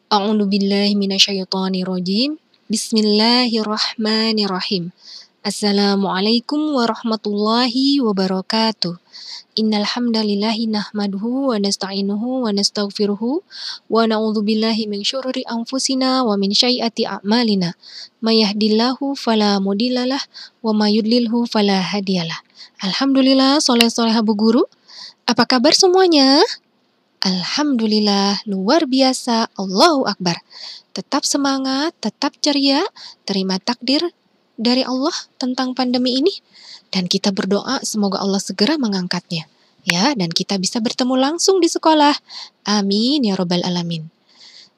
A'udzu billahi minasyaitonir rajim. Bismillahirrahmanirrahim. Assalamualaikum warahmatullahi wabarakatuh. Innal hamdalillahi nahmaduhu wa nasta'inuhu wa nastaghfiruhu wa na'udzu billahi min syururi anfusina wa min sayyiati a'malina. May yahdihillahu fala mudhillalah wa may yudlilhu fala hadiyalah. Alhamdulillah, sholeh-sholehah Bu Guru. Apa kabar semuanya? Alhamdulillah, luar biasa, Allahu Akbar. Tetap semangat, tetap ceria, terima takdir dari Allah tentang pandemi ini. Dan kita berdoa semoga Allah segera mengangkatnya. Ya, dan kita bisa bertemu langsung di sekolah. Amin ya robbal alamin.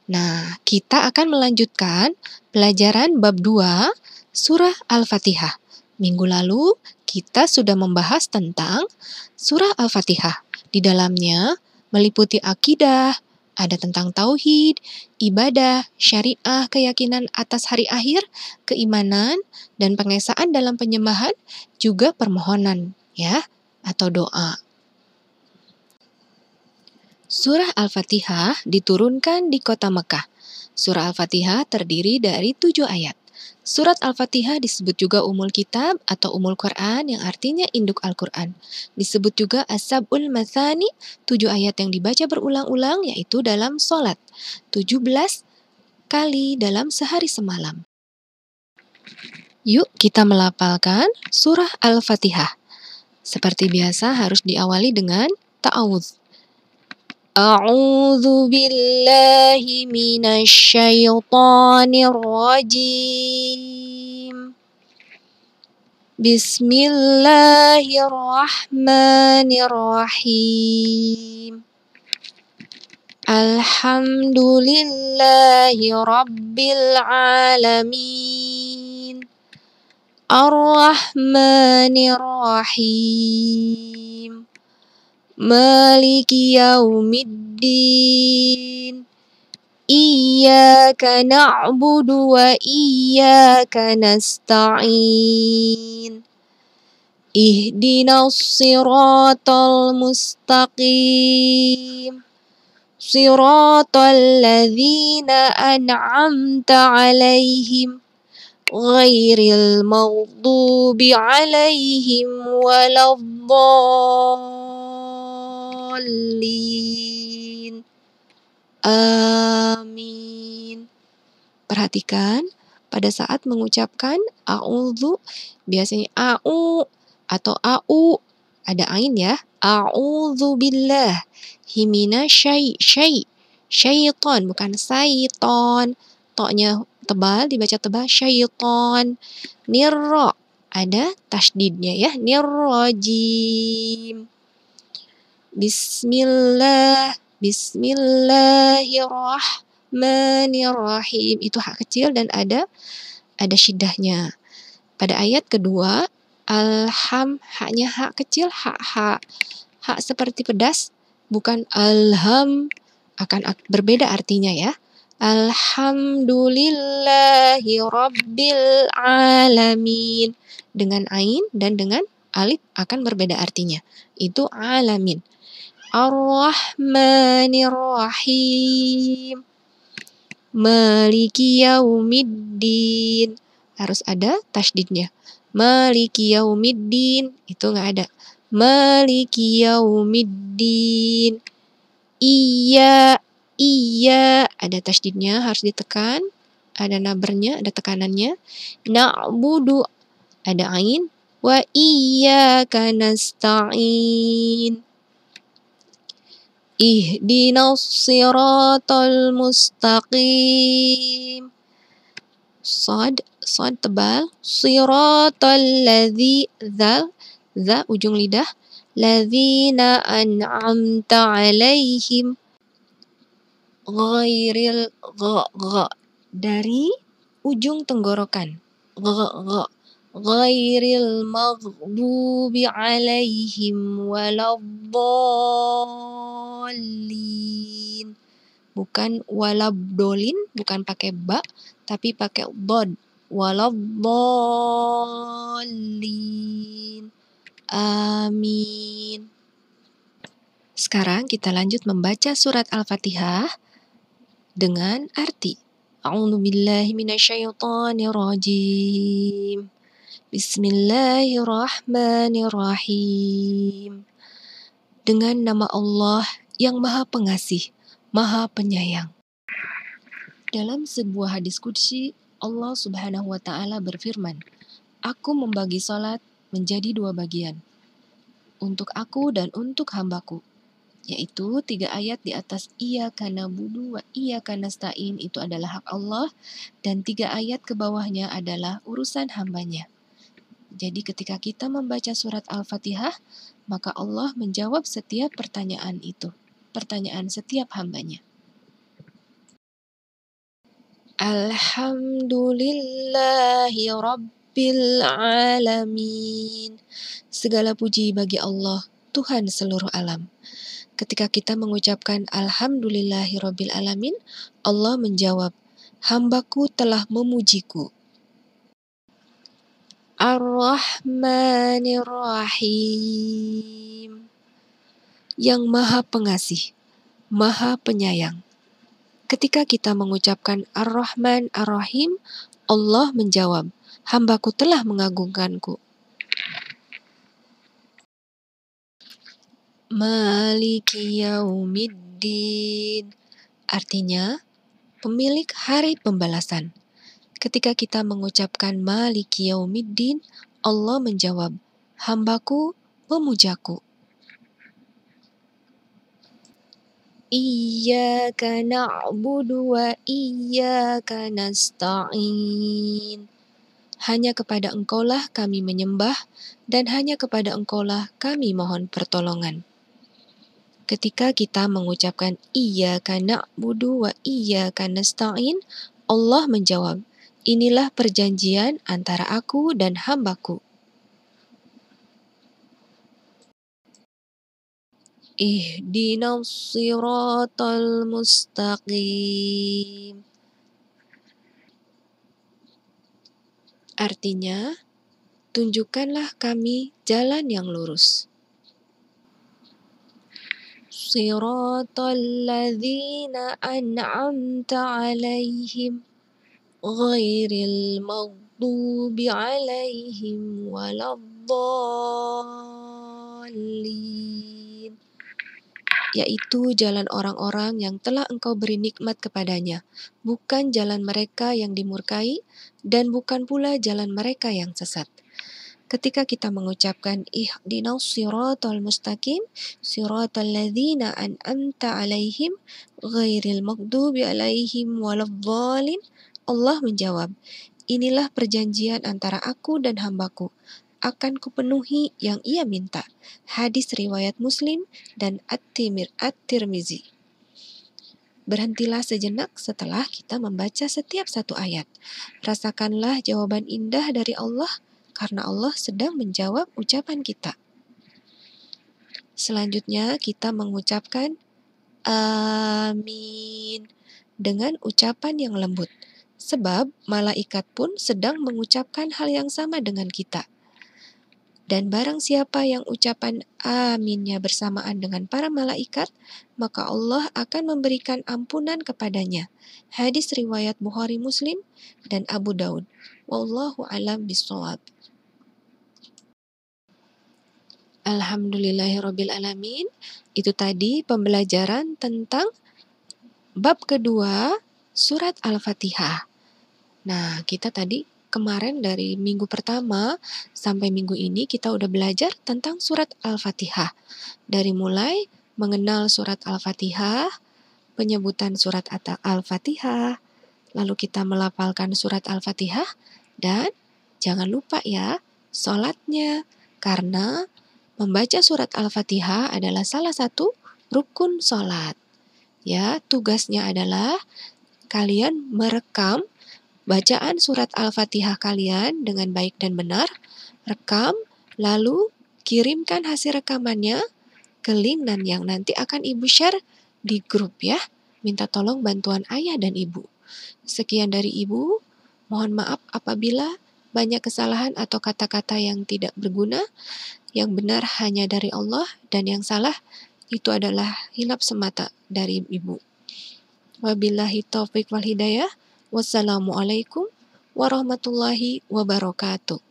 Nah, kita akan melanjutkan pelajaran bab 2 surah Al-Fatihah. Minggu lalu kita sudah membahas tentang surah Al-Fatihah. Di dalamnya meliputi akidah, ada tentang tauhid, ibadah, syariah, keyakinan atas hari akhir, keimanan, dan pengesaan dalam penyembahan, juga permohonan, ya, atau doa. Surah Al-Fatihah diturunkan di kota Mekah. Surah Al-Fatihah terdiri dari 7 ayat. Surat Al-Fatihah disebut juga Ummul Kitab atau Ummul Quran yang artinya induk Al-Quran. Disebut juga As-Sab'ul Mathani, 7 ayat yang dibaca berulang-ulang yaitu dalam sholat. 17 kali dalam sehari semalam. Yuk kita melafalkan surah Al-Fatihah. Seperti biasa harus diawali dengan ta'awudz. A'udzu billahi minasyaitonir rajim. Bismillahirrahmanirrahim. Alhamdulillahi rabbil alamin. Ar-Rahmanir Rahim. Maliki yaumiddin. Iyyaka na'budu wa iyyaka nasta'in. Ihdinas siratal mustaqim. Siratal ladzina an'amta 'alaihim ghairil maghdubi 'alaihim waladdallin. Amin. Perhatikan pada saat mengucapkan a'udzu, biasanya a'u atau a'u, ada ain ya. A'udzu billah syaiton, bukan saiton. Toknya tebal, dibaca tebal, syaiton. Nirra, ada tasydidnya ya. Nirrajim. Bismillahirrahmanirrahim. Itu hak kecil dan ada syiddahnya. Pada ayat kedua, haknya hak kecil, hak seperti pedas, bukan alham, akan berbeda artinya ya. Alhamdulillahi rabbil alamin. Dengan ain dan dengan alif akan berbeda artinya. Itu alamin. Ar-Rahmanir Rahim. Maliki yaumiddin. Harus ada tasydidnya. Maliki yaumiddin. Itu nggak ada. Maliki yaumiddin. Iya, ada tasydidnya, harus ditekan. Ada nabernya, ada tekanannya. Na'budu, ada ain. Wa iyyaka nasta'in. Ihdinas siratal mustaqim. Shad tebal. Siratal ladzi, za ujung lidah. Ladzina an'amta 'alaihim. Ghairil gha dari ujung tenggorokan. Ghairil maghdubi 'alaihim waladdallin. Bukan walabdolin, bukan pakai ba, tapi pakai dod. Waladdallin. Amin. Sekarang kita lanjut membaca surat Al-Fatihah dengan arti. A'udzubillahi minasyaitonirrajim. Bismillahirrahmanirrahim. Dengan nama Allah yang Maha Pengasih, Maha Penyayang. Dalam sebuah hadis qudsi, Allah Subhanahu wa Ta'ala berfirman, "Aku membagi salat menjadi 2 bagian, untuk aku dan untuk hambaku." Yaitu 3 ayat di atas Iyyaka na'budu wa iyyaka nasta'in itu adalah hak Allah, dan 3 ayat ke bawahnya adalah urusan hambanya. Jadi ketika kita membaca surat Al-Fatihah, maka Allah menjawab setiap pertanyaan itu, pertanyaan setiap hambanya. Alhamdulillahi Rabbil Alamin. Segala puji bagi Allah, Tuhan seluruh alam. Ketika kita mengucapkan Alhamdulillahi Rabbil Alamin, Allah menjawab, "Hambaku telah memujiku." Ar-Rahmanir-Rahim. Yang Maha Pengasih, Maha Penyayang. Ketika kita mengucapkan Ar-Rahman Ar-Rahim, Allah menjawab, "Hambaku telah mengagungkanku." Maliki Yaumiddin. Artinya, pemilik hari pembalasan. Ketika kita mengucapkan Maliki Yaumiddin, Allah menjawab, "Hambaku memujaku." Iyyaka na'budu wa iyyaka nasta'in. Hanya kepada Engkaulah kami menyembah, dan hanya kepada Engkaulah kami mohon pertolongan. Ketika kita mengucapkan Iyyaka na'budu wa iyyaka nasta'in, Allah menjawab, "Inilah perjanjian antara aku dan hambaku." Ihdinas siratal mustaqim. Artinya, tunjukkanlah kami jalan yang lurus. Siratal ladzina an'amta 'alaihim ghairil maghdubi 'alaihim waladdallin. Yaitu jalan orang-orang yang telah Engkau beri nikmat kepadanya, bukan jalan mereka yang dimurkai, dan bukan pula jalan mereka yang sesat. Ketika kita mengucapkan ihdinas siratal mustaqim, siratal ladzina an'amta 'alaihim ghairil maghdubi 'alaihim waladdallin, Allah menjawab, "Inilah perjanjian antara aku dan hambaku. Akan kupenuhi yang ia minta." Hadis riwayat Muslim dan At-Tirmizi. Berhentilah sejenak setelah kita membaca setiap satu ayat. Rasakanlah jawaban indah dari Allah, karena Allah sedang menjawab ucapan kita. Selanjutnya kita mengucapkan Amin dengan ucapan yang lembut, sebab malaikat pun sedang mengucapkan hal yang sama dengan kita. Dan barang siapa yang ucapan aminnya bersamaan dengan para malaikat, maka Allah akan memberikan ampunan kepadanya. Hadis riwayat Bukhari Muslim dan Abu Daud. Wallahu a'lam bishawab. Alhamdulillahirabbil alamin. Itu tadi pembelajaran tentang bab kedua surat Al-Fatihah. Nah, kita tadi kemarin dari minggu pertama sampai minggu ini kita udah belajar tentang surat Al-Fatihah. Dari mulai mengenal surat Al-Fatihah, penyebutan surat Al-Fatihah, lalu kita melafalkan surat Al-Fatihah, dan jangan lupa ya, sholatnya. Karena membaca surat Al-Fatihah adalah salah satu rukun sholat. Ya, tugasnya adalah kalian merekam bacaan surat Al-Fatihah kalian dengan baik dan benar, rekam, lalu kirimkan hasil rekamannya ke link yang nanti akan Ibu share di grup ya. Minta tolong bantuan ayah dan ibu. Sekian dari Ibu, mohon maaf apabila banyak kesalahan atau kata-kata yang tidak berguna. Yang benar hanya dari Allah dan yang salah itu adalah hilap semata dari ibu. Wabillahi taufiq wal hidayah. Wassalamualaikum warahmatullahi wabarakatuh.